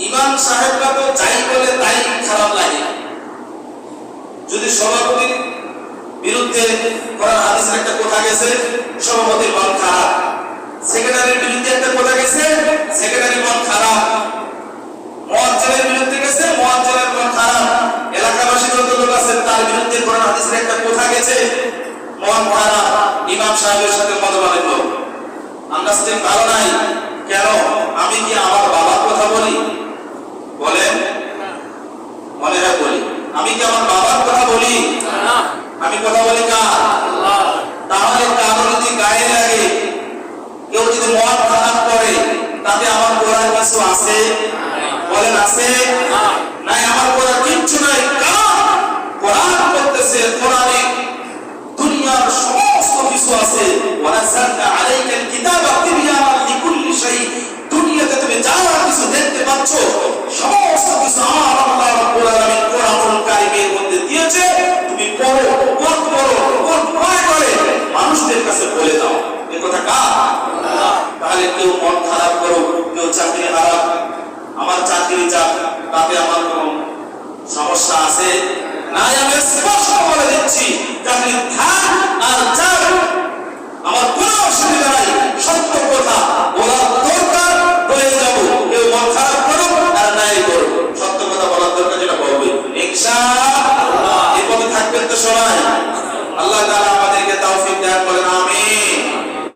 ইমাম সাহেবরা তো যাই বলে তাই খারাপ লাগে। যদি সভাপতির বিরুদ্ধে কোরআন হাদিসের একটা কথা গেছে, সভাপতির মন খারাপ। সেক্রেটারির বিরুদ্ধে একটা কথা গেছে, সেক্রেটারির মন খারাপ। মুয়াজ্জিনের বিরুদ্ধে গেছে, মুয়াজ্জিনের মন খারাপ। এলাকাবাসী যত লোক আছে তার বিরুদ্ধে কোরআন হাদিসের একটা কথা গেছে, মন খারাপ। ইমাম সাহেবের সাথে মতবাদ। আমরা স্টেম ভালো নাই কেন? আমি কি আমার বাবার কথা বলি? বলেন, মনে হয় বলি। আমি কি আমার বাবার কথা বলি? আমি কথা বলি কার? তাহলে কারো যদি গায়ে লাগে, কেউ যদি মন খারাপ করে, তাতে আমার করার কিছু আছে? বলেন আছে? নাই, আমার করার কিচ্ছু নাই। কারণ কোরআন বলতেছে, কোরআনে দুনিয়ার সমস্ত কিছু আছে। ওয়ানাযালনা আলাইকাল কিতাবা তিবয়ানান লিকুল্লি শাই। দুনিয়াতে তুমি যা কিছু দেখতে পাচ্ছ সমস্ত কিছু আমার আল্লাহ রাব্বুল আলামিন কোরআনুল কারীমের মধ্যে দিয়েছে। তুমি পড়ো, কোরআন পড়ো, কোরআন পড়ে করে মানুষদের কাছে বলে দাও। এই কথা কার? আল্লাহ। তাহলে কেউ মন খারাপ করো, কেউ চাকরি হারাক, আমার চাকরি যাক, তাতে আমার কোনো সমস্যা আছে? নাই, আমি স্পষ্ট বলে দিচ্ছি, চাকরি থাক